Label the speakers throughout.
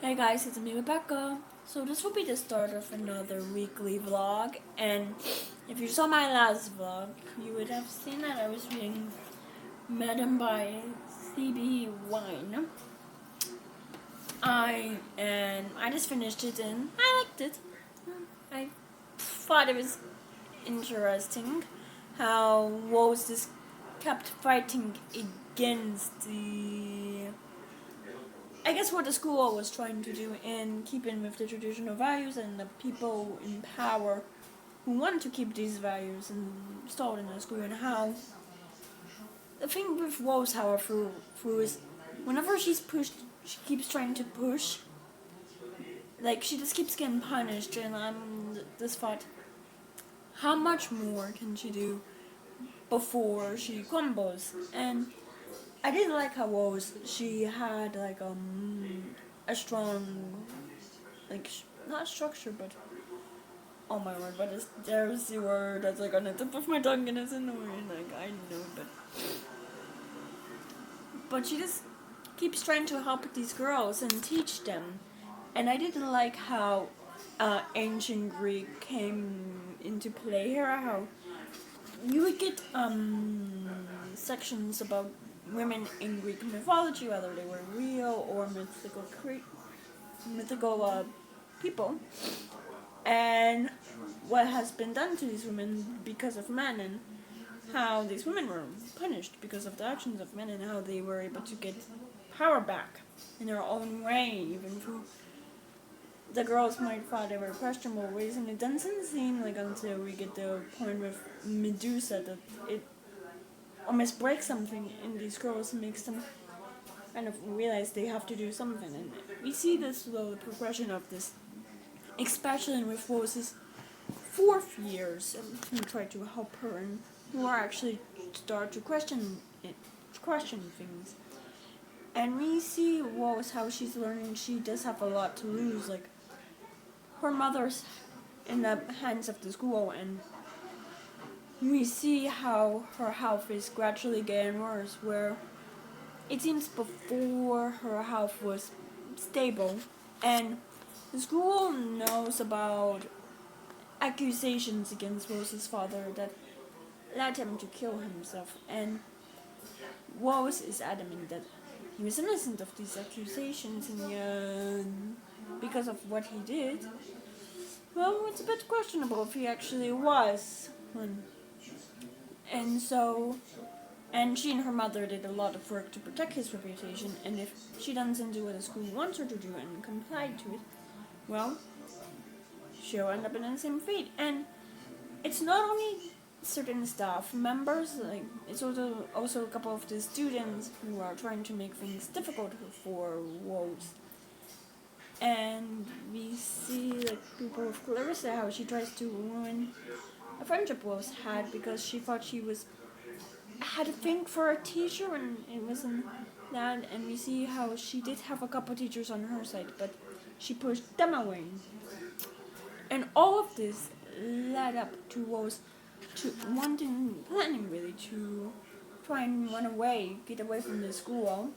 Speaker 1: Hey guys, it's me Rebecca. So this will be the start of another weekly vlog, and if you saw my last vlog, you would have seen that I was reading Madam by C.B. Wine. I just finished it and I liked it. I thought it was interesting how Rose just kept fighting against what the school was trying to do in keeping with the traditional values and the people in power who want to keep these values installed in the school, and how the thing with Rose, however, through is whenever she's pushed, she keeps trying to push, like she just keeps getting punished, and I'm this thought, how much more can she do before she crumbles? And I did like how Rose, she had like a strong, like not structure, but oh my word, but there's the word that's like on the tip of my tongue and it's annoying. Like I know, but she just keeps trying to help these girls and teach them. And I didn't like how ancient Greek came into play here. How you would get sections about women in Greek mythology, whether they were real or mythical people, and what has been done to these women because of men, and how these women were punished because of the actions of men, and how they were able to get power back in their own way, even though the girls might thought they were questionable ways. And it doesn't seem like until we get the point with Medusa that it almost breaks something in these girls and makes them kind of realize they have to do something. And we see this slow progression of this, especially with Rose's 4th years, who try to help her and who are actually start to question things. And we see Rose, how she's learning she does have a lot to lose. Like her mother's in the hands of the school, and we see how her health is gradually getting worse, where it seems before her health was stable, and the school knows about accusations against Rose's father that led him to kill himself, and Rose is adamant that he was innocent of these accusations, and because of what he did, well, it's a bit questionable if he actually was. And so, and she and her mother did a lot of work to protect his reputation, and if she doesn't do what the school wants her to do and comply to it, well, she'll end up in the same fate. And it's not only certain staff members, like it's also a couple of the students who are trying to make things difficult for Rose. And we see like people with Clarissa, how she tries to ruin a friendship Rose had because she thought she had a thing for a teacher, and it wasn't that. And we see how she did have a couple teachers on her side, but she pushed them away. And all of this led up to Rose to planning really to try and run away, get away from the school.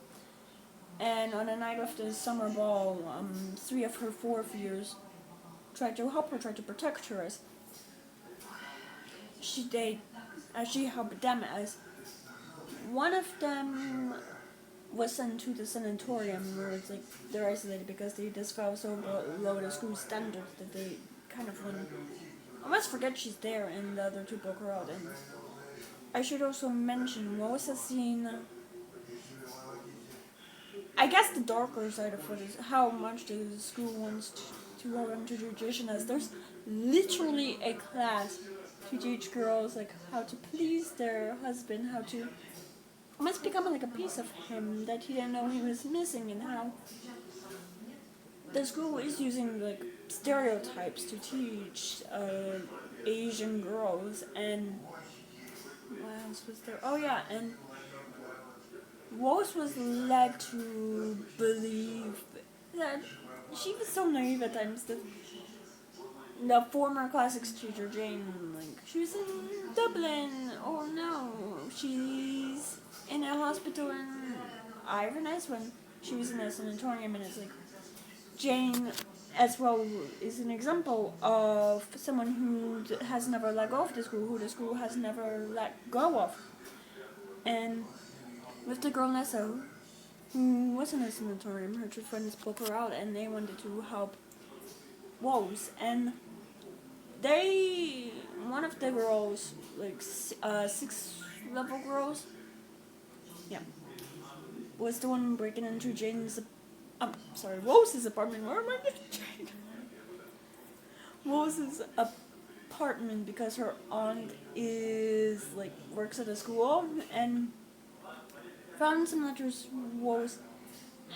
Speaker 1: And on the night of the summer ball, 3 of her 4th years tried to help her, tried to protect her as she helped them, as one of them was sent to the sanatorium where it's like they're isolated because they just fell so below the school standards that they kind of almost forget she's there, and the other 2 broke her out. And I should also mention Rose has seen, I guess, the darker side of it is how much the school wants to go into tradition, as there's literally a class to teach girls like how to please their husband, how to almost become like a piece of him that he didn't know he was missing, and how the school is using like stereotypes to teach Asian girls. And what else was there? Oh yeah, and Rose was led to believe that she was so naive at times that the former classics teacher Jane, like she was in Dublin. Oh no, she's in a hospital in Inverness when she was in a sanatorium, and it's like Jane as well is an example of someone who has never let go of the school, who the school has never let go of. And with the girl Nessa, who was in a sanatorium, her two friends broke her out and they wanted to help Rose. And one of the girls, like 6th-level girls, yeah, was the one breaking into Rose's apartment. Where am I getting Rose's apartment because her aunt works at a school and found some letters Rose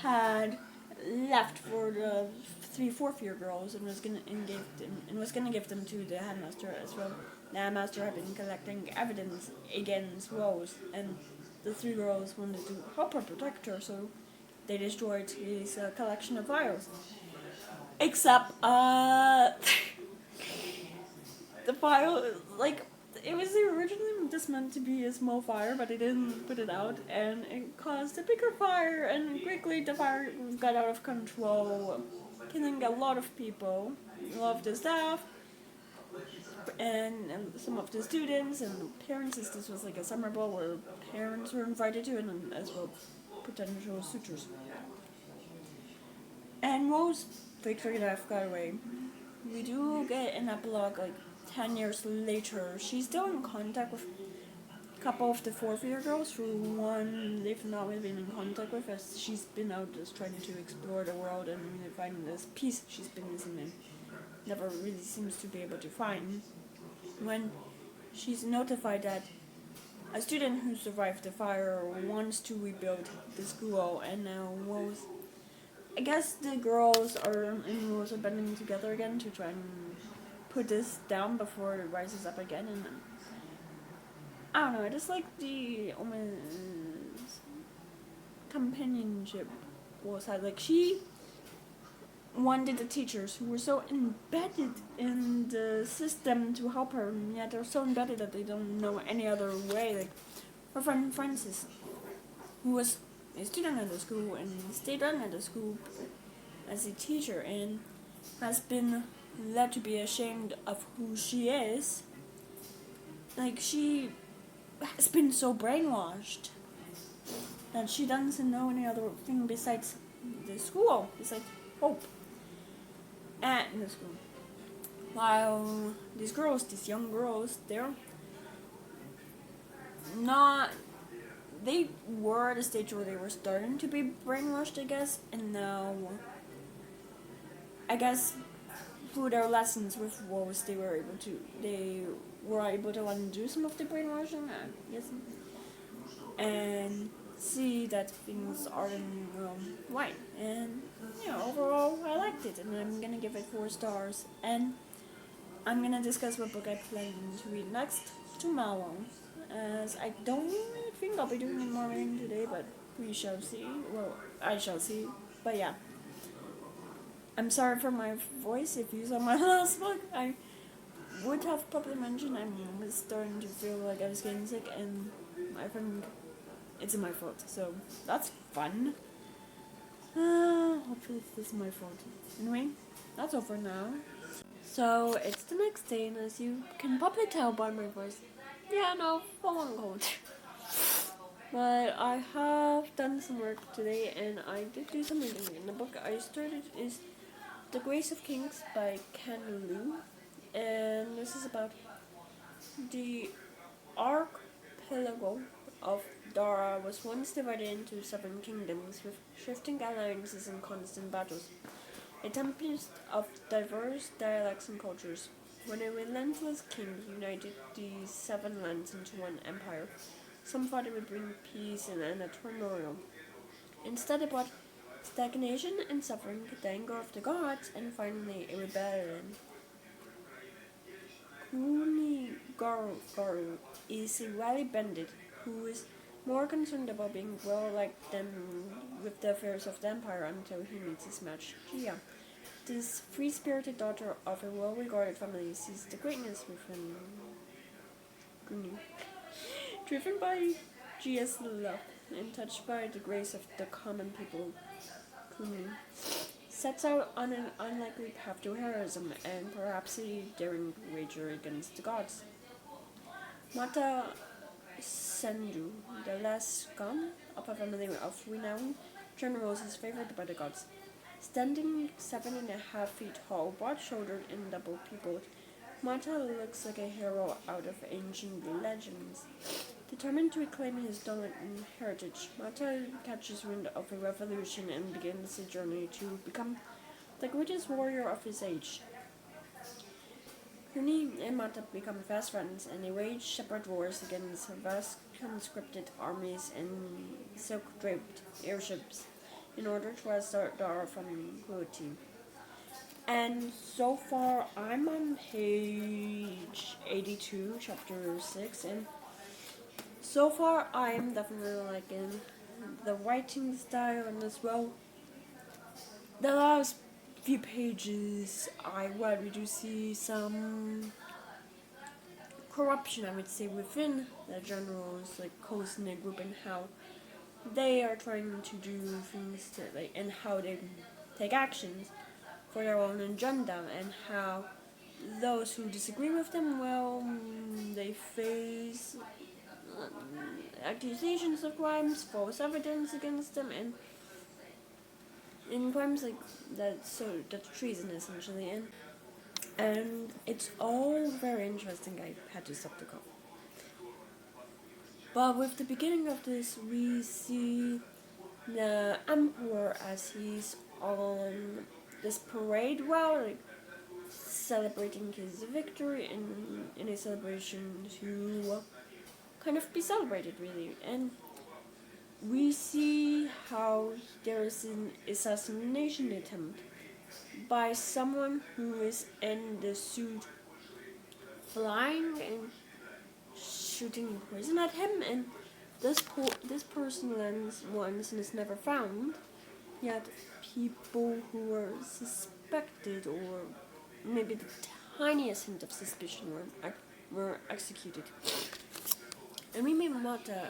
Speaker 1: had left for the 3/4 year girls and was gonna give them to the headmaster as well. The headmaster had been collecting evidence against Rose, and the 3 girls wanted to help her protect her, so they destroyed his collection of files. Except, the file, it was originally just meant to be a small fire, but they didn't put it out, and it caused a bigger fire, and quickly the fire got out of control, killing a lot of people, a lot of the staff, and some of the students and the parents. This was like a summer ball where parents were invited to, and as well potential suitors. And Rose faked her death, got away. We do get an epilogue 10 years later. She's still in contact with a couple of the 4th year girls, who one they've not really been in contact with, as she's been out just trying to explore the world and really find this peace she's been missing and never really seems to be able to find. When she's notified that a student who survived the fire wants to rebuild the school, and now Rose, I guess the girls and Rose are banding together again to try and put this down before it rises up again. And I don't know, I just like the almost companionship Rose had. She wanted the teachers who were so embedded in the system to help her, and yet they're so embedded that they don't know any other way. Her friend Frances, who was a student at the school and stayed on at the school as a teacher and has been led to be ashamed of who she is. She has been so brainwashed that she doesn't know any other thing besides the school, besides hope at the school. While these young girls, they were at a stage where they were starting to be brainwashed, I guess, and now, I guess, through their lessons with Rose, they were able to undo some of the brainwashing, yes, and see that things aren't right. And overall, I liked it, and I'm gonna give it 4 stars. And I'm gonna discuss what book I plan to read next tomorrow, as I don't really think I'll be doing any more reading today, but we shall see. Well, I shall see. But yeah, I'm sorry for my voice. If you saw my last book, I would have probably mentioned I was starting to feel like I was getting sick, and I think it's my fault. So that's fun. Hopefully this is my fault. Anyway, that's all for now. So it's the next day, and as you can probably tell by my voice, yeah, no, full on cold. But I have done some work today, and I did do some reading. And the book I started is The Grace of Kings by Canva, and this is about the archipelago of Dara was once divided into 7 kingdoms with shifting alliances and constant battles. A tempest of diverse dialects and cultures. When a relentless king united these 7 lands into one empire, some thought it would bring peace and end a turmoil. Instead, it brought stagnation and suffering, the anger of the gods, and finally a rebellion. Kunigaru is a wily bandit who is more concerned about being well-liked than with the affairs of the empire until he meets his match, Gia. This free-spirited daughter of a well-regarded family sees the greatness within Guni. Driven by Gia's love and touched by the grace of the common people, Guni sets out on an unlikely path to heroism and perhaps a daring wager against the gods. Mata Sendu, the last gun of a family of renowned generals, is favored by the gods. Standing 7.5 feet tall, broad-shouldered and double-peopled, Mata looks like a hero out of ancient legends. Determined to reclaim his dominant heritage, Mata catches wind of a revolution and begins a journey to become the greatest warrior of his age. Huni and Mata become fast friends, and they wage separate wars against vast conscripted armies and silk-draped airships in order to wrest their daughter from cruelty. And so far, I'm on page 82, chapter 6, and so far I am definitely liking the writing style, and as well, the last few pages, we do see some corruption, I would say, within the generals, like Kosen group, and how they are trying to do things and how they take actions for their own agenda, and how those who disagree with them, well, they face accusations of crimes, false evidence against them, and in crimes like that, so that's treason essentially, and it's all very interesting. I had to stop the call. But with the beginning of this, we see the emperor as he's on this parade route, like celebrating his victory in a celebration to kind of be celebrated, really. And we see how there is an assassination attempt by someone who is in the suit, flying and shooting poison at him, and this person lands once and is never found. Yet people who were suspected, or maybe the tiniest hint of suspicion, were executed. And we meet Mata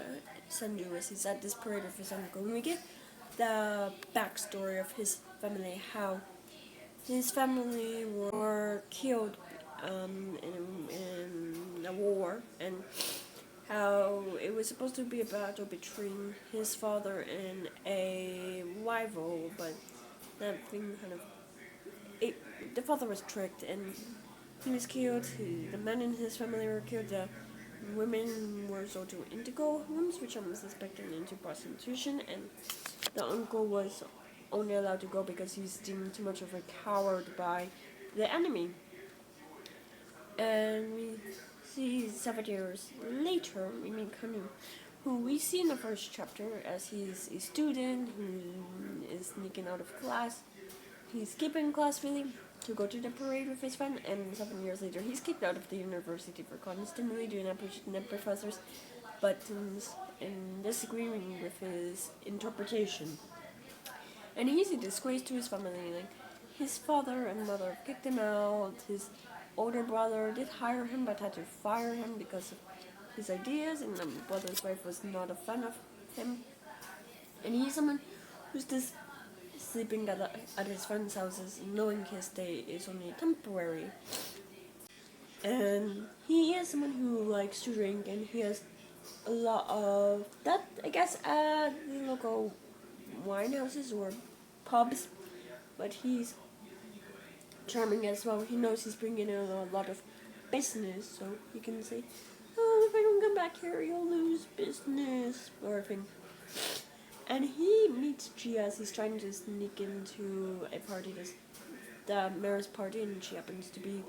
Speaker 1: Sendu as he's at this parade of his uncle, and we get the backstory of his family, how his family were killed in a war, and how it was supposed to be a battle between his father and a rival, but that thing the father was tricked and he was killed. The men in his family were killed. The women were sold to indigo rooms, which I'm suspecting into prostitution, and the uncle was only allowed to go because he was deemed too much of a coward by the enemy. And we see 7 years later, we meet Kanu, who we see in the first chapter as he's a student who is sneaking out of class. He's skipping class, really, to go to the parade with his friend, and 7 years later he's kicked out of the university for constantly doing appreciating the professors, buttons, and disagreeing with his interpretation. And he's a disgrace to his family. Like, his father and mother kicked him out. His older brother did hire him but had to fire him because of his ideas, and the brother's wife was not a fan of him. And he's someone who's just sleeping at his friends' houses, knowing his stay is only temporary. And he is someone who likes to drink, and he has a lot of that, I guess, at the local wine houses or pubs. But he's charming as well. He knows he's bringing in a lot of business, so he can say, "Oh, if I don't come back here, you'll lose business," or a thing. And he meets Gia as he's trying to sneak into a party, the mayor's party, and she happens to be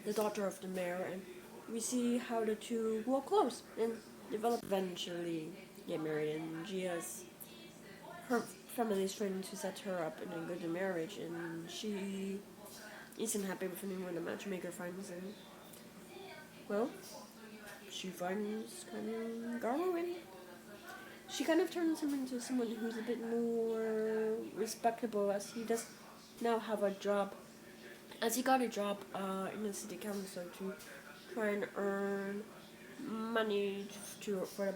Speaker 1: the daughter of the mayor, and we see how the two grow close and develop, eventually get married, and Gia's her family's trying to set her up in a good marriage, and she isn't happy with anyone the matchmaker finds, and well, she finds Garo, and she kind of turns him into someone who's a bit more respectable, as he does now have a job, as he got a job in the city council to try and earn money for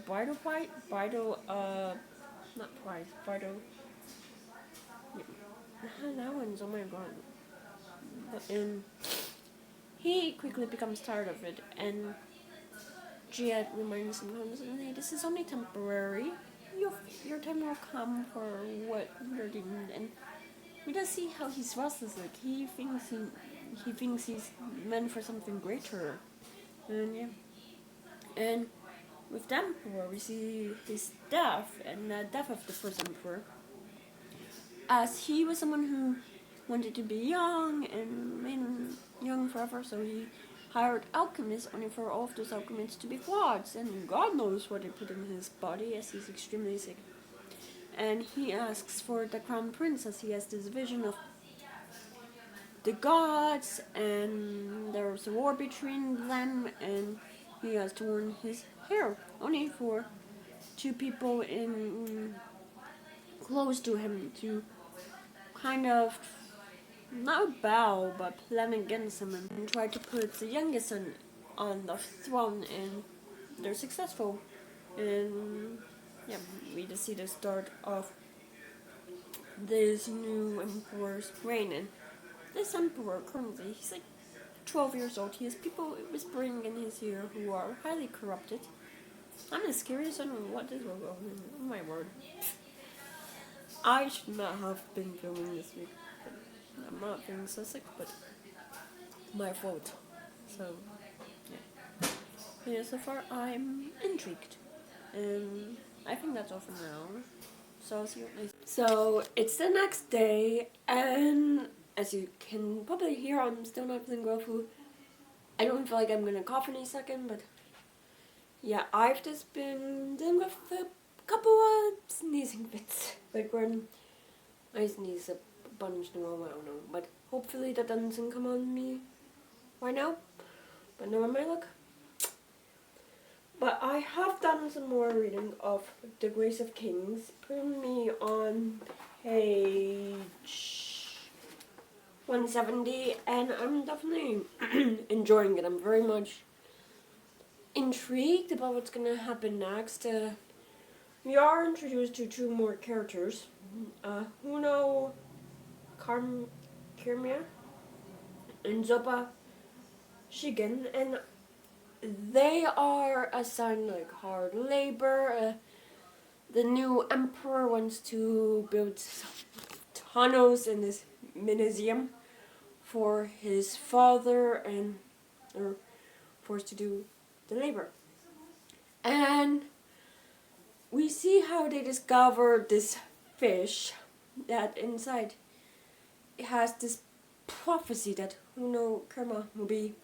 Speaker 1: the allowance, oh my god. And he quickly becomes tired of it, and Jihad reminds him constantly, this is only temporary. Your time will come for what you're doing. And we just see how he's restless. Like he thinks he's meant for something greater. And yeah. And with the Emperor, we see his death and the death of the first Emperor. As he was someone who wanted to be young and remain young forever, so he hired alchemists only for all of those alchemists to be frauds, and God knows what they put in his body as he's extremely sick. And he asks for the crown prince as he has this vision of the gods, and there's a war between them, and he has torn his hair only for two people in close to him to kind of not bow but plan against him and try to put the youngest son on the throne, and they're successful. And yeah, we just see the start of this new emperor's reign. And this emperor currently, he's like 12 years old. He has people whispering in his ear who are highly corrupted. I'm just curious on what this will go. Oh my word. I should not have been filming this week. I'm not feeling so sick, but my fault. So, yeah. Yeah, so far I'm intrigued. And I think that's all for now. So I'll see you later. So it's the next day, and as you can probably hear, I'm still not feeling well. I don't feel like I'm gonna cough in a second, but yeah, I've just been dealing with a couple of sneezing fits. Like when I sneeze a bunch in a row, I don't know. But hopefully that doesn't come on me right now. But no one might look. But I have done some more reading of The Grace of Kings, putting me on page 170, and I'm definitely enjoying it. I'm very much intrigued about what's going to happen next. We are introduced to two more characters, Huno Kirmia and Zopa Shigen, and they are assigned like hard labor. The new emperor wants to build some tunnels in this museum for his father, and are forced to do the labor. And we see how they discover this fish that inside it has this prophecy that Huno Kerma will be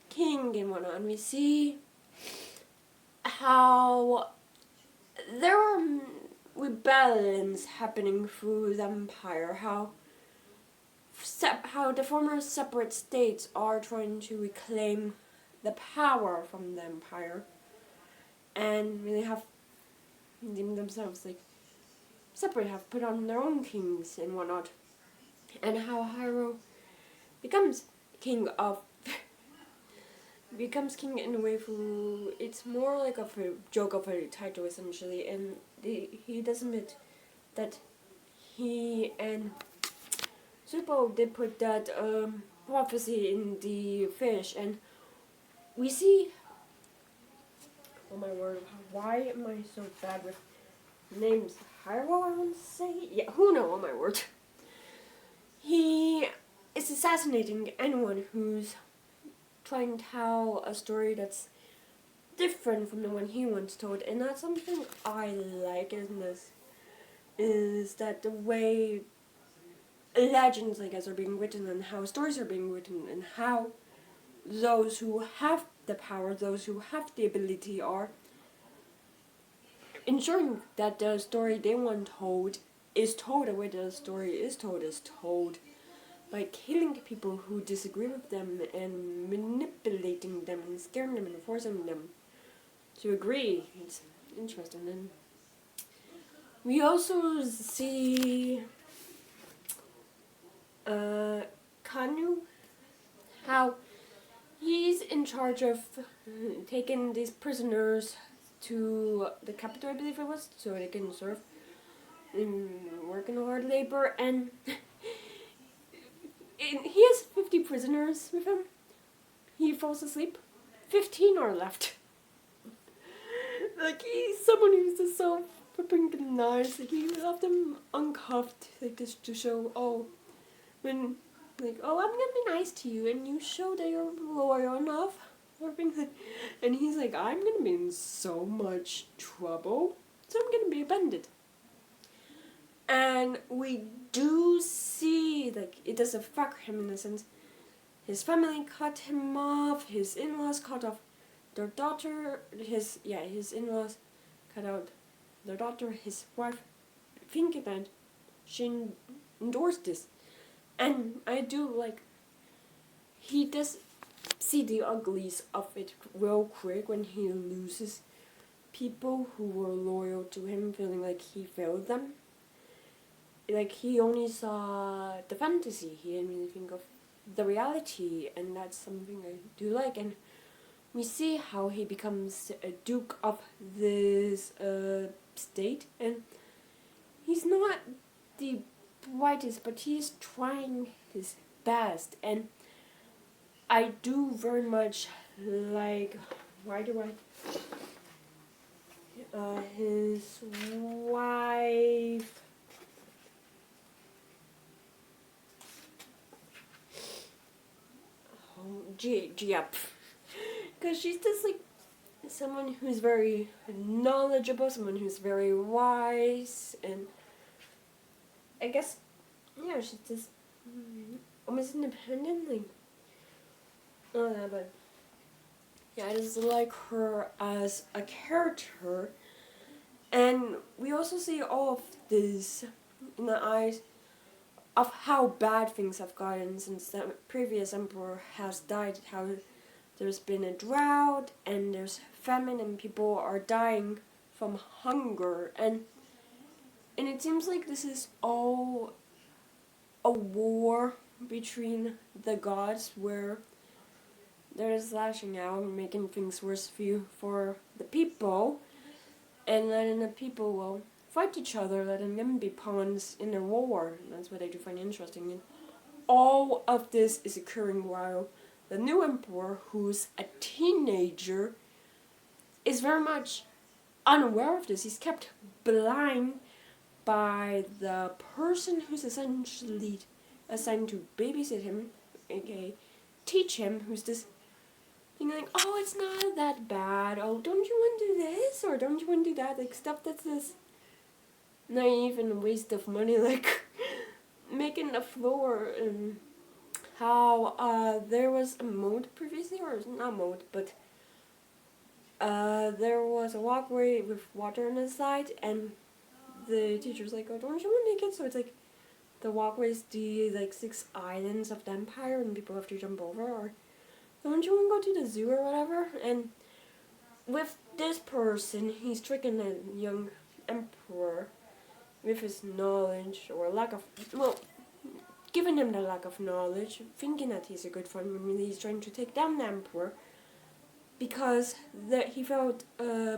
Speaker 1: king and whatnot. And we see how there are rebellions happening through the empire, how the former separate states are trying to reclaim the power from the empire, and really have deemed themselves like separate, have put on their own kings and whatnot, and how Hyro becomes king in a way who it's more like of a joke of a title essentially, and he does admit that he and Supo did put that prophecy in the fish, and we see, oh my word, why am I so bad with names? Hyro, I want to say? Yeah, Huno, oh my word. He is assassinating anyone who's trying to tell a story that's different from the one he once told, and that's something I like in this, is that the way legends, I guess, are being written, and how stories are being written, and how those who have the power, those who have the ability, are ensuring that the story they want told is told the way the story is told by killing people who disagree with them and manipulating them and scaring them and forcing them to agree. It's interesting. And we also see Kanu, how he's in charge of taking these prisoners to the capital, I believe it was, so they can serve and work in hard labor. And
Speaker 2: he has 50 prisoners with him. He falls asleep. 15 are left. Like, he's someone who's just so flipping nice. Like, he left them uncuffed, like, just to show, oh, when, like, oh, I'm gonna be nice to you, and you show that you're loyal enough, or things like, and he's like, I'm gonna be in so much trouble, so I'm gonna be abandoned. And we do see, like, it does affect him in a sense. His family cut him off, his in-laws cut off their daughter, his in-laws cut out their daughter, his wife, thinking that she endorsed this. And I do like, he does see the uglies of it real quick when he loses people who were loyal to him, feeling like he failed them. Like, he only saw the fantasy, he didn't really think of the reality, and that's something I do like. And we see how he becomes a duke of this state, and he's not the brightest, but he's trying his best. And I do very much like, his wife, yep, because she's just like someone who's very knowledgeable, someone who's very wise, and I guess, yeah, she's just almost independent, like, all that, but yeah, I just like her as a character. And we also see all of this in the eyes of how bad things have gotten since the previous emperor has died, how there's been a drought and there's famine and people are dying from hunger, and it seems like this is all a war between the gods where they're just lashing out and making things worse for the people, and letting the people will fight each other, letting them be pawns in a war. And that's what I do find interesting. And all of this is occurring while the new emperor, who's a teenager, is very much unaware of this. He's kept blind by the person who's essentially assigned to babysit him, aka teach him, who's this thing like, oh, it's not that bad, oh, don't you want to do this, or don't you want to do that, like stuff that's this naive and a waste of money, like making the floor, and how there was a moat previously, or not moat, but there was a walkway with water on the side, and the teacher's like, oh, don't you want to make it so it's like the walkways, the like 6 islands of the empire, and people have to jump over, or don't you want to go to the zoo or whatever? And with this person, he's tricking the young emperor with his knowledge, or lack of, well, giving him the lack of knowledge, thinking that he's a good friend, when really he's trying to take down the emperor, because he felt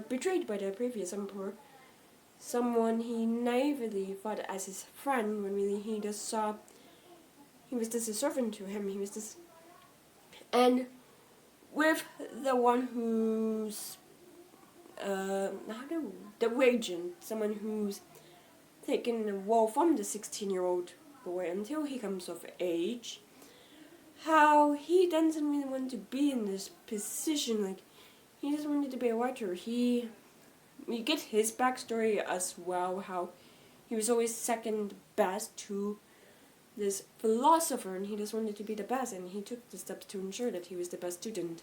Speaker 2: betrayed by the previous emperor, someone he naively thought as his friend, when really he just saw he was just a servant to him, he was just. And with the one who's the regent, someone who's taken the role from the 16-year-old boy until he comes of age, how he doesn't really want to be in this position, like he just wanted to be a writer. We get his backstory as well, how he was always second best to this philosopher, and he just wanted to be the best, and he took the steps to ensure that he was the best student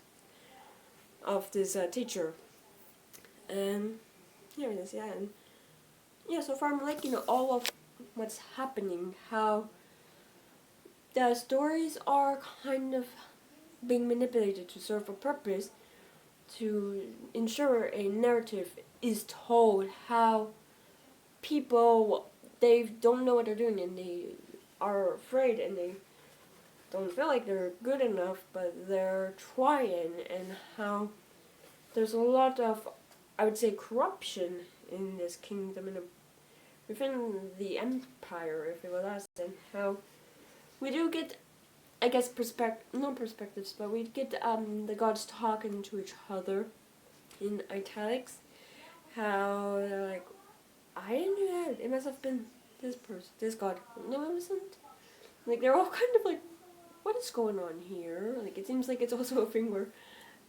Speaker 2: of this teacher. And here it is, yeah, and yeah, so far I'm liking all of what's happening, how the stories are kind of being manipulated to serve a purpose, to ensure a narrative is told, how people, they don't know what they're doing, and they are afraid, and they don't feel like they're good enough, but they're trying, and how there's a lot of, I would say, corruption in this kingdom, and within the empire, if it will last, and how we do get I guess not perspectives, but we get the gods talking to each other in italics. How they're like, I didn't do that. It must have been this person, this god. No, it wasn't. Like they're all kind of like, what is going on here? Like it seems like it's also a thing where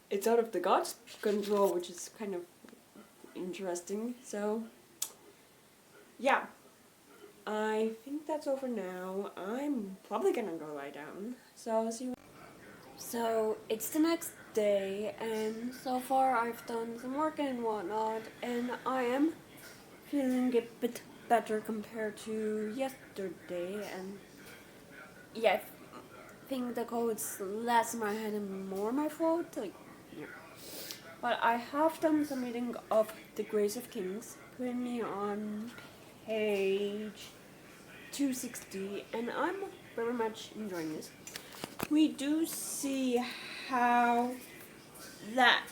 Speaker 2: it's out of the gods' control, which is kind of interesting. So, yeah. I think that's over now. I'm probably gonna go lie down. So I'll see you. So it's the next day, and so far I've done some work and whatnot, and I am feeling a bit better compared to yesterday. And yeah, I think the cold's less in my head and more my fault. Like, yeah. But I have done some reading of The Grace of Kings, putting me on page 260, and I'm very much enjoying this. We do see how that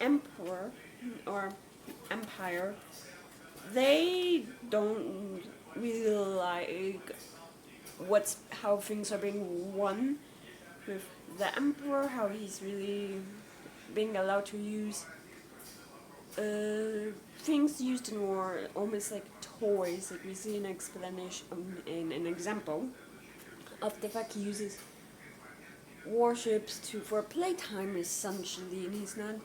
Speaker 2: emperor or empire, they don't really like how things are being won with the emperor, how he's really being allowed to use things used in war almost like toys. Like we see an explanation in an example of the fact he uses warships for playtime essentially, and he's not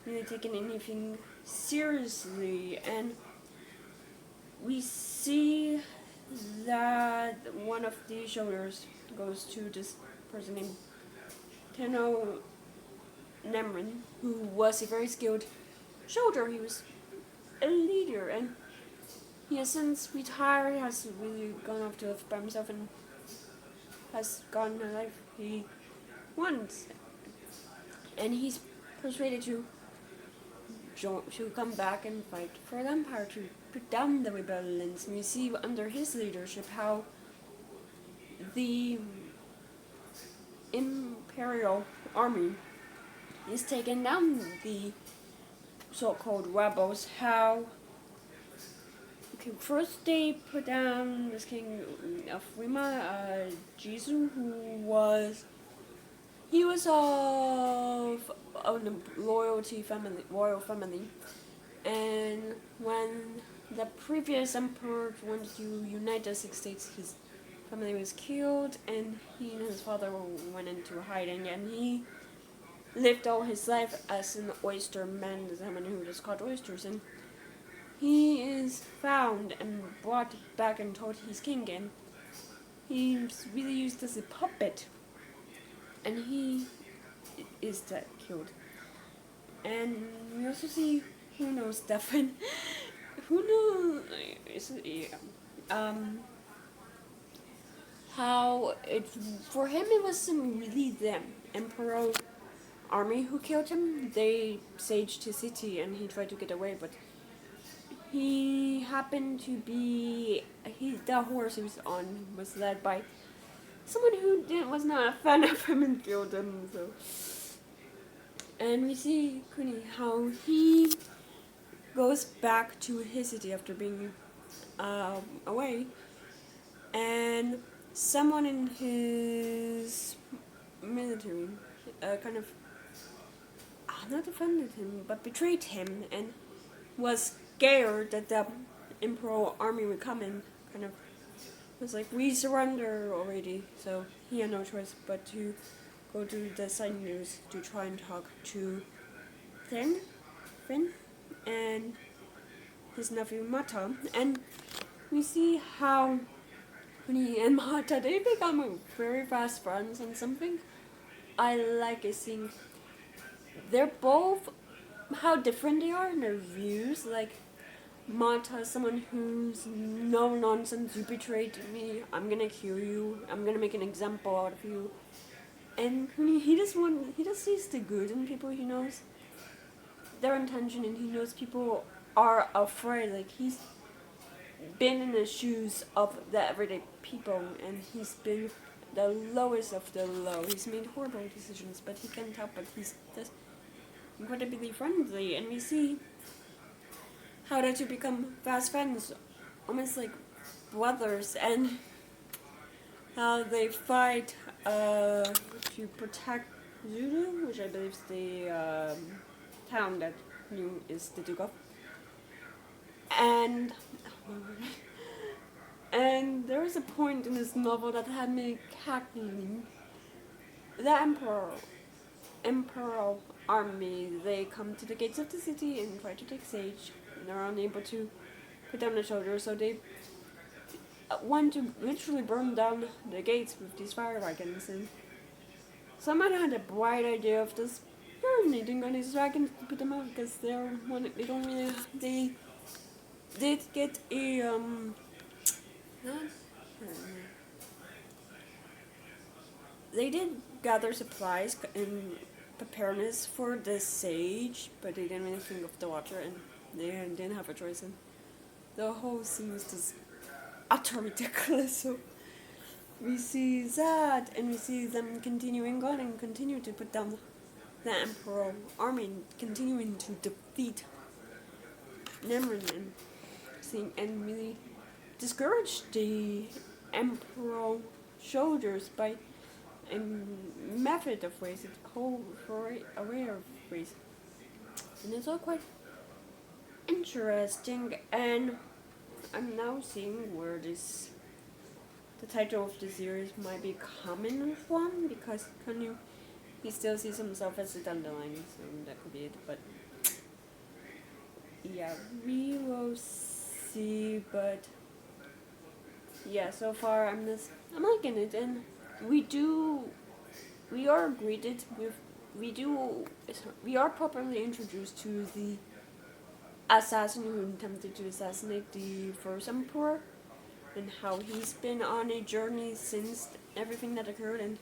Speaker 2: really taking anything seriously. And we see that one of the shoulders goes to this person named Tenno Nemrin, who was a very skilled soldier. He was a leader, and he has since retired, has really gone off to live by himself, and has gotten a life he wants. And he's persuaded to come back and fight for the Empire, to put down the rebellions. And we see under his leadership how the Imperial Army is taking down the so-called rebels. How first they put down this king of Rima, Jisu, who was of a royal family, and when the previous emperor wanted to unite the 6 states, his family was killed, and he and his father went into hiding, and he lived all his life as an oyster man, someone who just caught oysters, and he is found and brought back and told he's king, and he's really used as a puppet, and he is killed. And we also see who knows Stefan, how for him it wasn't really the Emperor army who killed him. They sieged his city and he tried to get away, but he happened to be the horse he was on was led by someone who was not a fan of him and killed him. So, and we see Kuni how he goes back to his city after being away, and someone in his military kind of not offended him but betrayed him, and was scared that the Imperial army would come, and kind of was like, we surrender already. So he had no choice but to go to the side news to try and talk to Finn and his nephew Mata. And we see how Kuni and Mata, they become very fast friends, and something I like is seeing they're both how different they are in their views. Like Mata is someone who's no nonsense, you betrayed me, I'm gonna kill you, I'm gonna make an example out of you. And he just sees the good in people. He knows their intention, and he knows people are afraid. Like he's been in the shoes of the everyday people, and he's been the lowest of the low. He's made horrible decisions, but he can't help but he's just incredibly friendly. And we see how the two become fast friends, almost like brothers. And how they fight to protect Zulu, which I believe is the town that New is the Duke of. And and there is a point in this novel that had me cackling. The Emperor army, they come to the gates of the city and try to take Sage, and they're unable to put down the soldiers, so they want to literally burn down the gates with these fire wagons. And someone had a bright idea of just urinating on these dragons to put them out, because they don't really, they did get a not, they did gather supplies and preparedness for the Sage, but they didn't really think of the water, and they didn't have a choice, and the whole scene was just utter ridiculous. So we see that, and we see them continuing on and continue to put down the Emperor army, and continuing to defeat Nemrod, and really discourage the Emperor soldiers by a method of ways, a whole array of ways. And it's all quite interesting, and I'm now seeing where the title of the series might be coming from, because he still sees himself as a dandelion, so that could be it, but yeah, we will see. But yeah, so far I'm liking it, and we are greeted with, we are properly introduced to the assassin who attempted to assassinate the first emperor, and how he's been on a journey since everything that occurred, and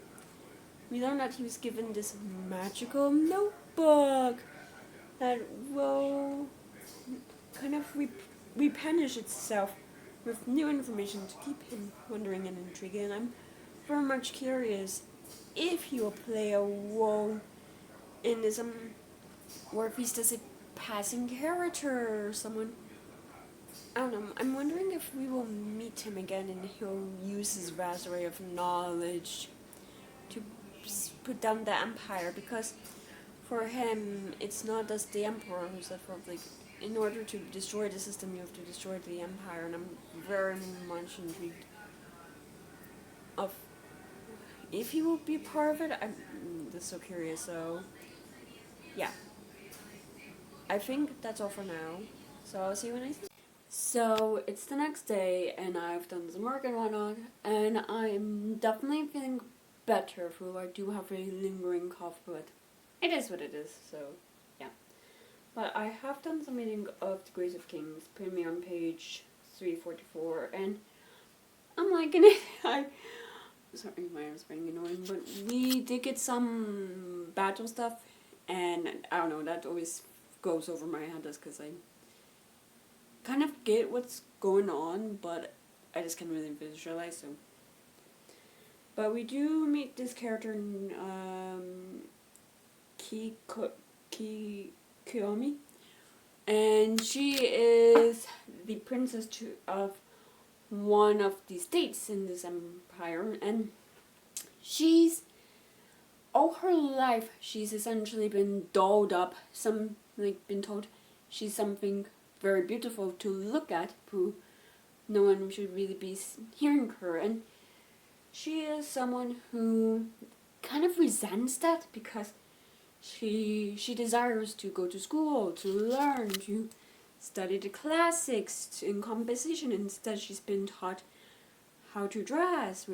Speaker 2: we learn that he was given this magical notebook that will kind of replenish itself with new information to keep him wondering and intrigued, and I'm very much curious if he will play a role in this, or if he's just a passing character or someone. I don't know. I'm wondering if we will meet him again and he'll use his vast array of knowledge to put down the empire, because for him it's not just the emperor who's the like, in order to destroy the system you have to destroy the empire, and I'm very much intrigued of if he will be part of it. I'm just so curious. So yeah, I think that's all for now, so I'll see you when I see. So it's the next day, and I've done some work and whatnot, and I'm definitely feeling better, though I do have a lingering cough, but it is what it is, so yeah. But I have done some reading of The Grace of Kings, putting me on page 344, and I'm liking it. Sorry, my arm's getting annoying, but we did get some battle stuff, and I don't know, that always goes over my head just because I kind of get what's going on, but I just can't really visualize. So, but we do meet this character, Kiyomi, and she is the princess of one of the states in this empire, and she's all her life she's essentially been dolled up, been told she's something very beautiful to look at, who no one should really be hearing her, and she is someone who kind of resents that, because she desires to go to school, to learn, to study the classics in composition. Instead, she's been taught how to dress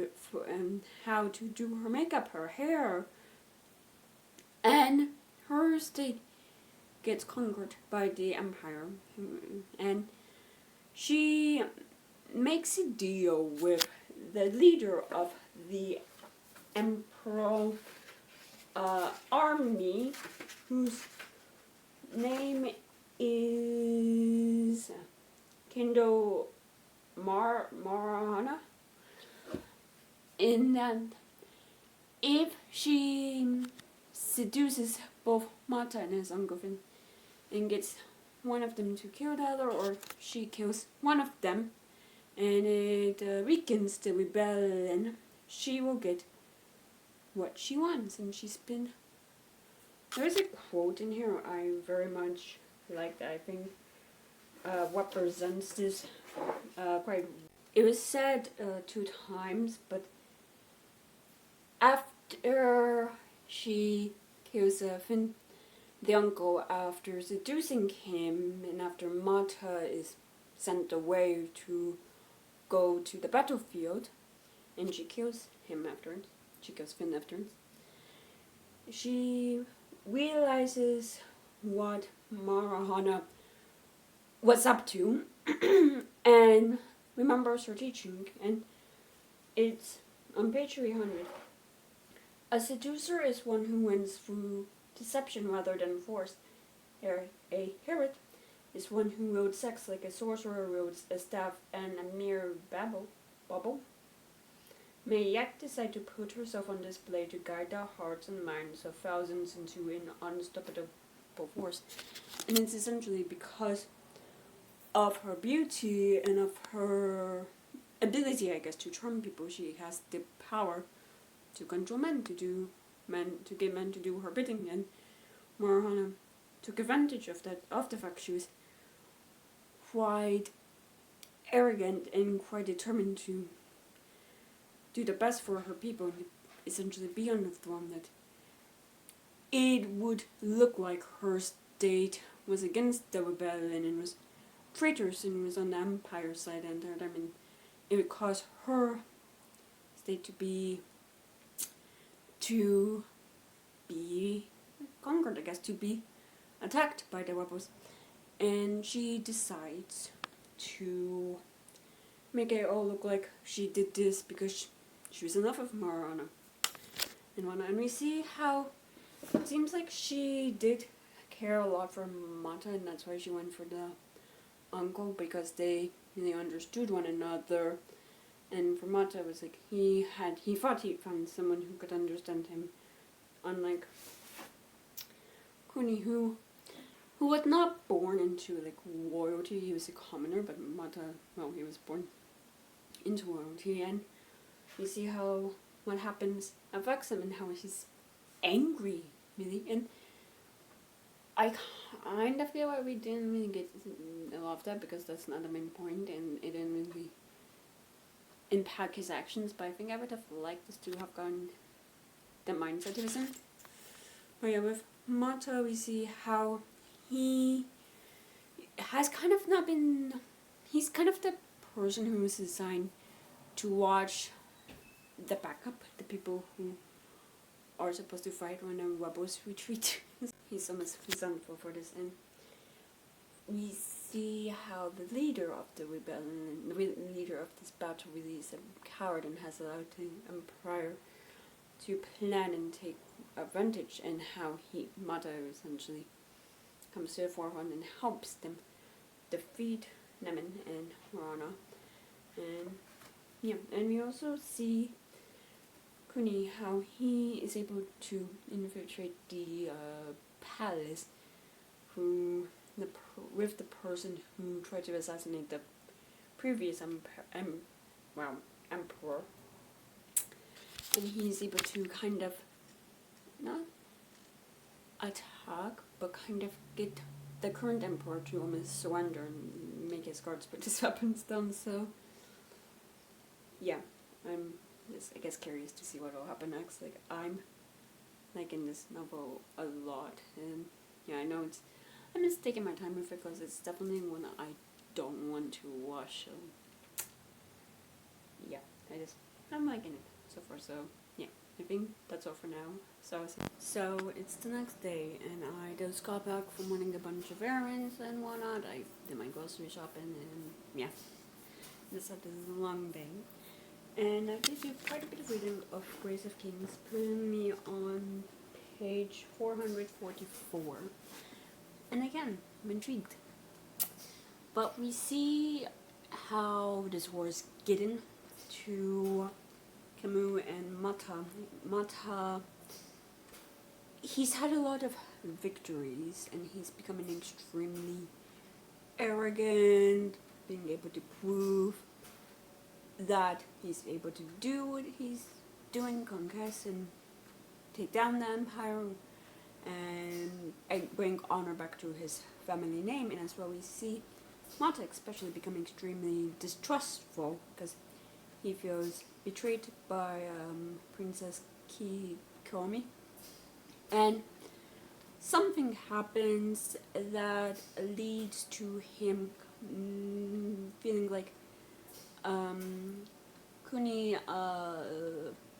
Speaker 2: and how to do her makeup, her hair, and her state gets conquered by the empire, and she makes a deal with the leader of the emperor army, whose name is Kendo Marahana, in that if she seduces both Mata and his uncle and gets one of them to kill the other, or she kills one of them, and it weakens the rebellion, she will get what she wants. And she's been... There's a quote in here I very much like that I think represents this quite... It was said 2 times, but after she kills Finn, the uncle, after seducing him, and after Mata is sent away to go to the battlefield, and she kills him afterwards, she kills Finn afterwards, she realizes what Marahana was up to, and remembers her teaching, and it's on page 300. A seducer is one who wins through deception rather than force. A herod is one who wields sex like a sorcerer wields a staff and a mere bubble. May yet decide to put herself on display to guide the hearts and minds of thousands into an unstoppable force. And it's essentially because of her beauty and of her ability, I guess, to charm people. She has the power to control men, to get men to do her bidding, and Marahana took advantage of that, of the fact she was quite arrogant and quite determined to do the best for her people, and essentially be on the throne, that it would look like her state was against the rebellion and was traitors and was on the empire side, and I mean, it would cause her state to be conquered, I guess, to be attacked by the rebels. And she decides to make it all look like she did this because she was in love with Marahana. And we see how it seems like she did care a lot for Mata, and that's why she went for the uncle, because they really understood one another. And for Mata, it was like he thought he found someone who could understand him, unlike Kuni, who was not born into like royalty. He was a commoner, but Mata, well, he was born into royalty, and you see how what happens affects him and how he's angry, really. And I kind of feel like we didn't really get a lot of that, because that's not the main point, and it didn't really impact his actions, but I think I would have liked us to have gotten the mindset he was in. But yeah, with Mata, we see how he has kind of not been... He's kind of the person who was assigned to watch the backup, the people who are supposed to fight when the rebels retreat. He's almost resentful for this, and we see how the leader of the rebellion, the leader of this battle, really is a coward and has allowed the Emperor to plan and take advantage, and how Mata essentially comes to the forefront and helps them defeat Nemen and Marahana. And yeah, and we also see Kuni, how he is able to infiltrate the palace with the person who tried to assassinate the previous emperor. And he's able to kind of not attack, but kind of get the current emperor to almost surrender and make his guards put his weapons down. So yeah, I'm just, I guess, curious to see what will happen next. Like, I'm liking this novel a lot, and yeah, I know I'm just taking my time with it because it's definitely one that I don't want to rush. So yeah, I'm liking it so far. So yeah, I think that's all for now. So it's the next day, and I just got back from running a bunch of errands and whatnot. I did my grocery shopping, and yeah, this is a long day. And I did do quite a bit of reading of Grace of Kings, putting me on page 444. And again, I'm intrigued. But we see how this war is getting to Camus and Mata. Mata, he's had a lot of victories, and he's becoming extremely arrogant, being able to prove that he's able to do what he's
Speaker 3: doing conquests and take down the empire and bring honor back to his family name. And as well, we see Mata especially become extremely distrustful because he feels betrayed by Princess Kikomi, and something happens that leads to him feeling like Kuni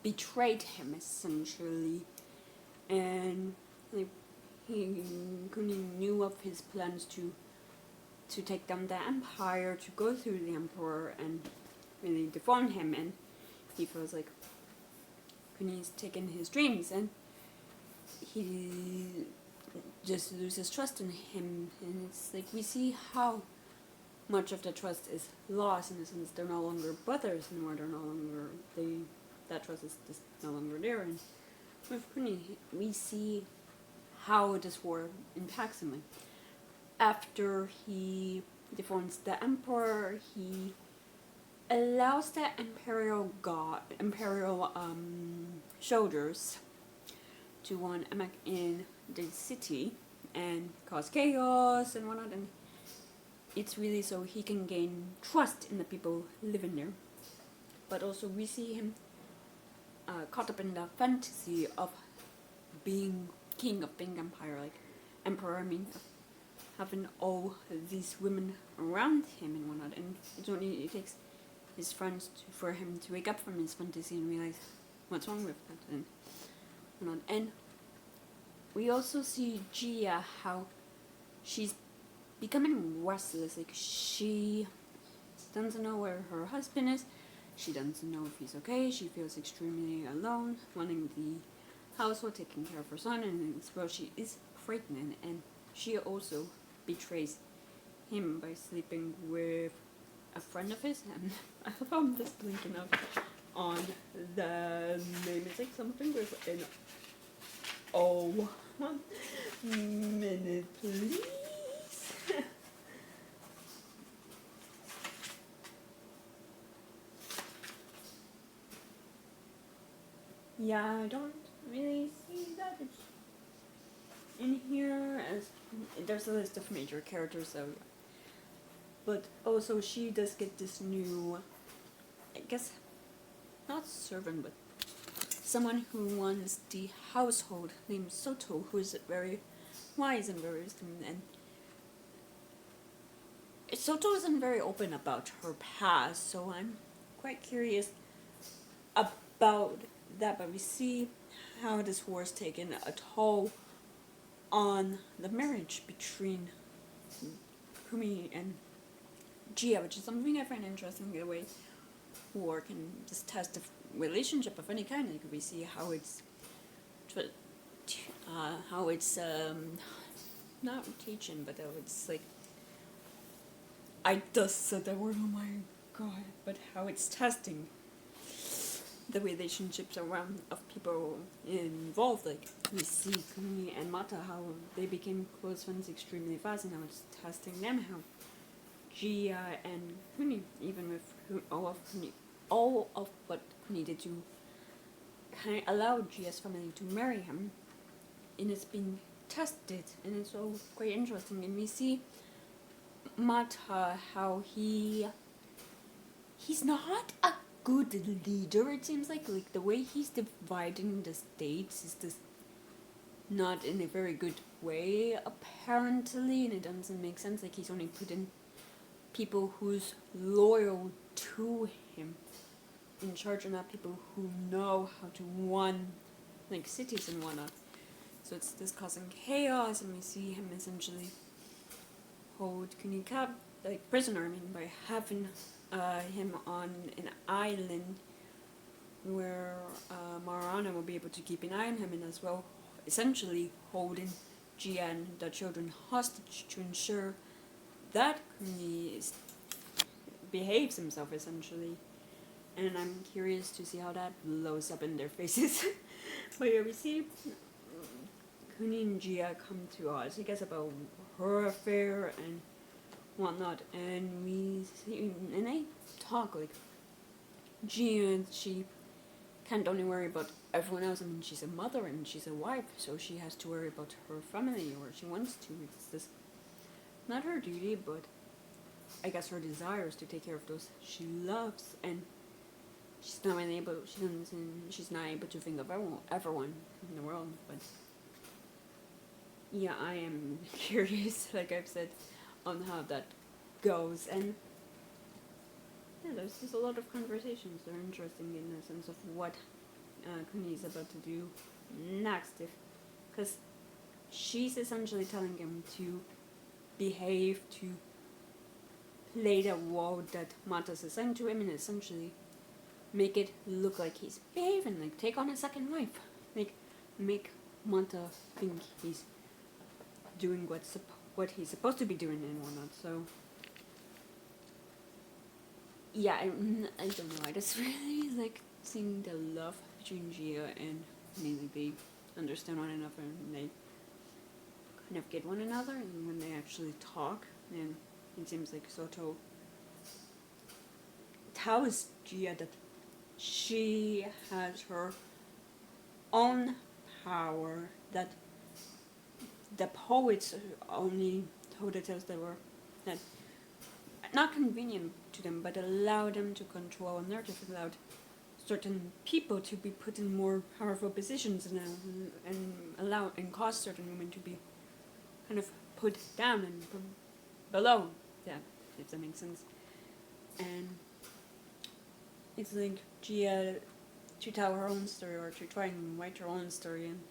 Speaker 3: betrayed him essentially, and like Kuni knew of his plans to take down the empire, to go through the emperor and really deform him, and he feels like Kuni's taken his dreams, and he just loses trust in him, and it's like we see how much of the trust is lost in the sense they're no longer brothers anymore, that trust is just no longer there. And with Kuni, we see how this war impacts him. Like, after he deforms the emperor, he allows the imperial soldiers to enact in the city and cause chaos and whatnot, and it's really so he can gain trust in the people living there. But also we see him caught up in the fantasy of being king, of being emperor, having all these women around him and whatnot, and it takes his friends for him to wake up from his fantasy and realize what's wrong with that and whatnot. And we also see Gia, how she's becoming restless. Like, she doesn't know where her husband is, she doesn't know if he's okay, she feels extremely alone, running the household, taking care of her son, and as well she is frightened, and she also betrays him by sleeping with a friend of his, and I thought I'm just blinking out on the name. It's like something with an O. 1 minute, please. Yeah, I don't really see that it's in here, as there's a list of major characters, so yeah. But also she does get this new, I guess, not servant, but someone who runs the household named Soto, who is very wise and very wisdom, and Soto isn't very open about her past, so I'm quite curious about that. But we see how this war has taken a toll on the marriage between Kumi and Gia, which is something I find interesting, the way war can just test the relationship of any kind. Like, we see how it's not teaching, but it's like, I just said that word, oh my god, but how it's testing the relationships around of people involved. Like, we see Kuni and Mata, how they became close friends extremely fast, and how it's testing them, how Gia and Kuni, even with all of what Kuni did to kind of allow Gia's family to marry him, and it's been tested, and it's all quite interesting. And we see Mata, how he's not a good leader, it seems like the way he's dividing the states is just not in a very good way, apparently, and it doesn't make sense. Like, he's only put in people who's loyal to him in charge, and not people who know how to run like cities and whatnot. So it's this causing chaos, and we see him essentially hold Kuni prisoner, by having him on an island where Marana will be able to keep an eye on him, and as well essentially holding Gia and the children hostage to ensure that Kuni behaves himself, essentially. And I'm curious to see how that blows up in their faces. But yeah, we see Kuni and Gia come to us, I guess, about her affair and whatnot, and we see, and they talk, like, Gia, she can't only worry about everyone else. I mean, she's a mother and she's a wife, so she has to worry about her family, or she wants to. It's this, not her duty, but I guess her desires to take care of those she loves, and she's not able. She's not able to think of everyone in the world. But yeah, I am curious, like I've said, on how that goes, and yeah, there's just a lot of conversations that are interesting in the sense of what Kuni is about to do next, because she's essentially telling him to behave, to play the role that Mata's assigned to him, and essentially make it look like he's behaving, like take on a second wife, like make Mata think he's doing what he's supposed to be doing and whatnot. So yeah, I don't know. I just really like seeing the love between Gia and Kuni. Like they understand one another and they kind of get one another, and when they actually talk, and it seems like Soto tells Gia that she has her own power, that the poets only told the tales that were that not convenient to them, but allow them to control a narrative, allowed certain people to be put in more powerful positions, and cause certain women to be kind of put down and below them, if that makes sense. And it's like Gia to tell her own story, or to try and write her own story, and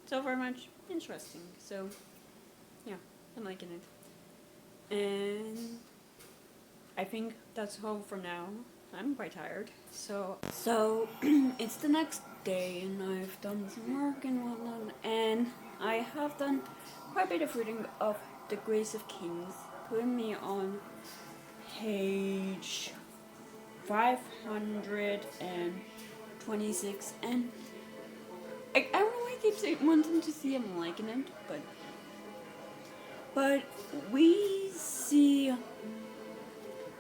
Speaker 3: it's all very much interesting. So yeah, I'm liking it. And I think that's all for now. I'm quite tired. So it's the next day, and I've done some work and whatnot, and I have done quite a bit of reading of The Grace of Kings, putting me on page 526, and I don't know why I keep wanting to see him liking it, but we see,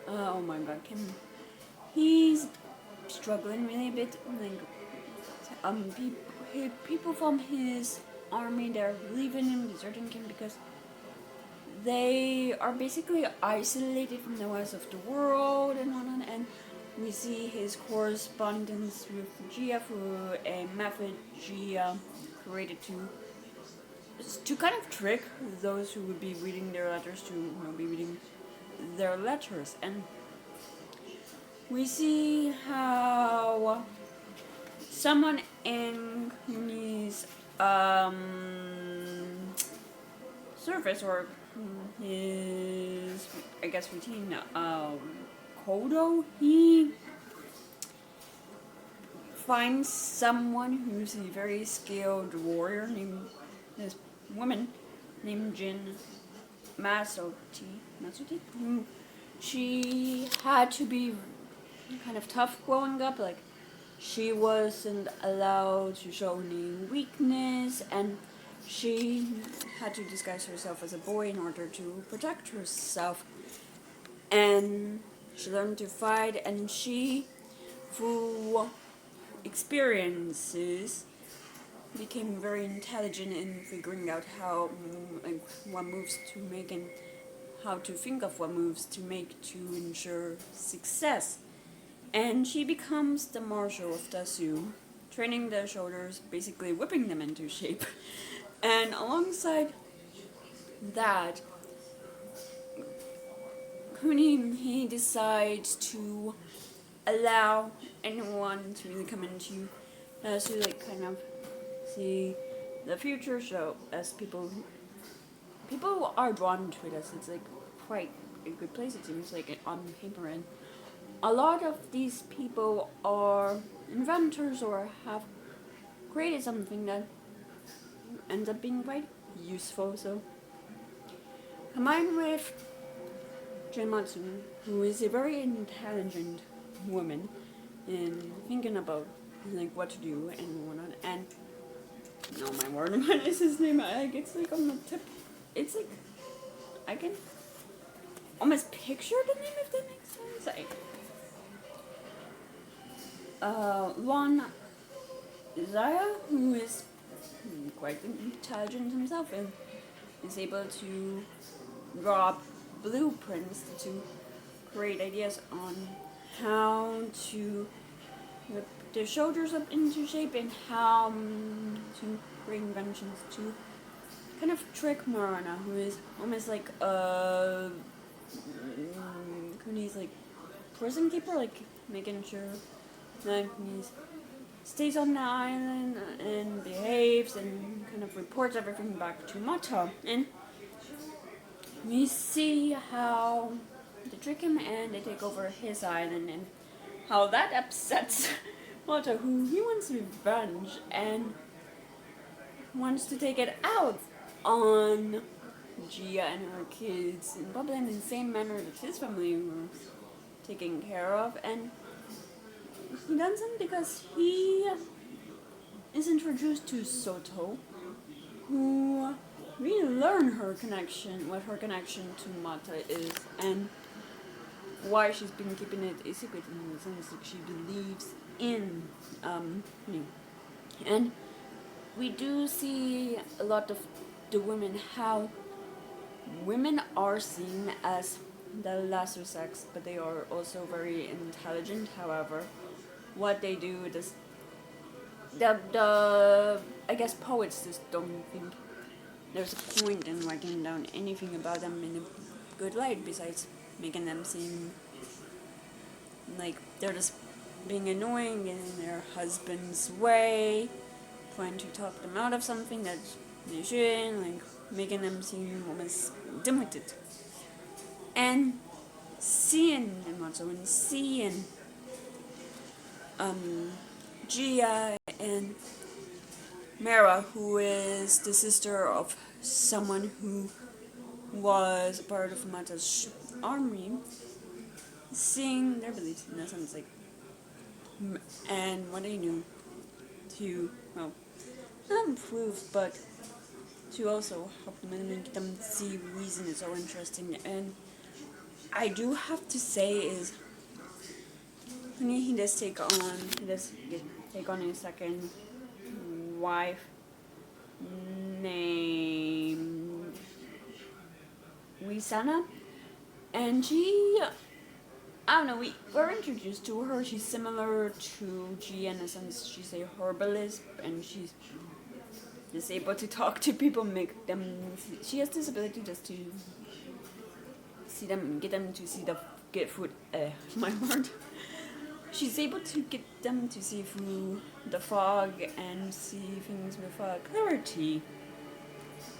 Speaker 3: oh my god, he's struggling really a bit, like, people from his army, they're leaving him, deserting him, because they are basically isolated from the rest of the world and whatnot, and we see his correspondence with Gia through a method Gia created to kind of trick those who would be reading their letters to be reading their letters. And we see how someone in Kuni's service, or his, I guess, routine, Kodo, he finds someone who's a very skilled warrior named, this woman named Jin Masuti, who she had to be kind of tough growing up, like she wasn't allowed to show any weakness, and she had to disguise herself as a boy in order to protect herself. And she learned to fight, and she, through experiences, became very intelligent in figuring out how, like, what moves to make, and how to think of what moves to make to ensure success. And she becomes the marshal of Dasu, training their shoulders, basically whipping them into shape. And alongside that, Kuni, he decides to allow anyone to really come into Dasu, like, kind of see the future. So as people are drawn to it, as it's like quite a good place, it seems like, on paper, and a lot of these people are inventors or have created something that ends up being quite useful. So combined with Jenmatsu, who is a very intelligent woman in thinking about, like, what to do and whatnot, and oh my word, what is his name? Like, it's like on the tip. It's like I can almost picture the name, if that makes sense. one Zaya, who is quite intelligent himself and is able to draw up blueprints to create ideas on how to whip their shoulders up into shape and how to create inventions to kind of trick Marana, who is almost like a Kuni's like prison keeper, like making sure that he stays on the island and behaves and kind of reports everything back to Mata. And we see how they trick him and they take over his island and how that upsets Mata, who he wants revenge and wants to take it out on Gia and her kids, and probably in the same manner that his family was taken care of. And he does it because he is introduced to Soto, who we learn what her connection to Mata is, and why she's been keeping it a secret in the sense that she believes in me. And we do see a lot of the women, how women are seen as the lesser sex, but they are also very intelligent. However, what they do is the I guess poets just don't think there's a point in writing down anything about them in a good light besides making them seem like they're just being annoying in their husband's way, trying to talk them out of something that they shouldn't, like making them seem almost demoted. And seeing Matsu and seeing Gia and Mara, who is the sister of someone who was part of Mata's army, seeing their beliefs in a sense, like, and what they knew to, well, not improve, but to also help them and make them see reason is so interesting. And I do have to say is, he does take on a second wife named Wisana, and she, I don't know, we're introduced to her. She's similar to G in a sense. She's a herbalist, and she's just able to talk to people, make them. She has this ability just to see them, get them to see get food. My word. She's able to get them to see through the fog and see things with clarity.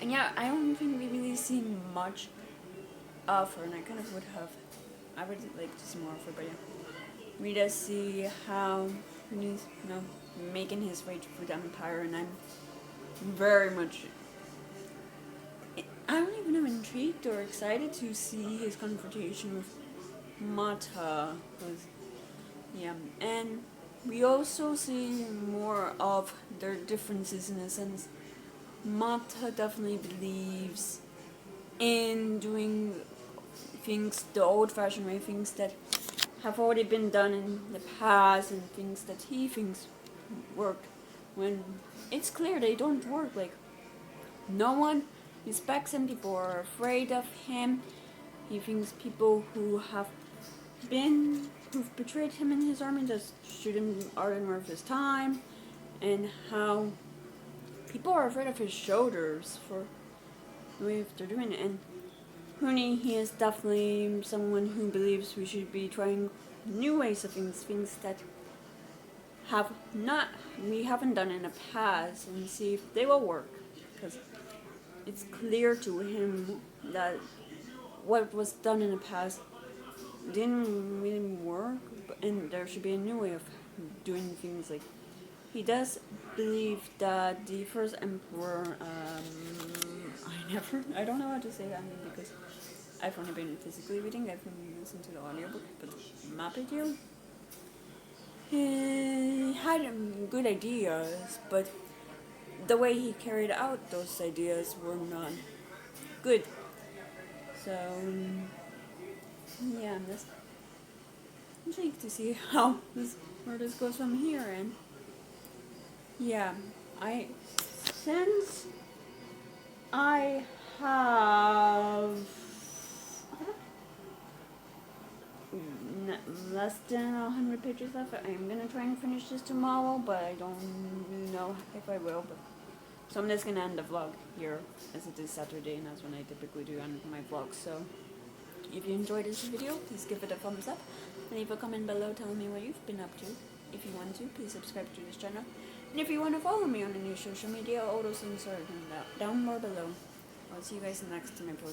Speaker 3: And yeah, I don't think we really see much of her, and I kind of I would like to see more of her, but yeah. We just see how he's, making his way through the Empire, and I'm very much, I don't even know, intrigued or excited to see his confrontation with Mata. Yeah, and we also see more of their differences in a sense. Mata definitely believes in doing things the old-fashioned way, things that have already been done in the past, and things that he thinks worked, when it's clear they don't work. Like, no one respects him, people are afraid of him. He thinks people who've betrayed him and his army just aren't worth his time, and how people are afraid of his shoulders for the way they're doing it. And Huni, he is definitely someone who believes we should be trying new ways of things that we haven't done in the past, and see if they will work, because it's clear to him that what was done in the past didn't really work, and there should be a new way of doing things. Like, he does believe that the first emperor, I don't know how to say that because I've only been physically reading, I've been listening to the audiobook, but Mappedio, he had good ideas, but the way he carried out those ideas were not good. So, yeah, I'm just intrigued to see how this
Speaker 1: where this goes from here. And yeah, since I have less than 100 pages left, I'm gonna try and finish this tomorrow, but I don't know if I will. But so I'm just gonna end the vlog here, as it is Saturday, and that's when I typically do end my vlogs. So if you enjoyed this video, please give it a thumbs up, and leave a comment below telling me what you've been up to. If you want to, please subscribe to this channel. And if you want to follow me on any social media, all those links are down more below. I'll see you guys next time I post.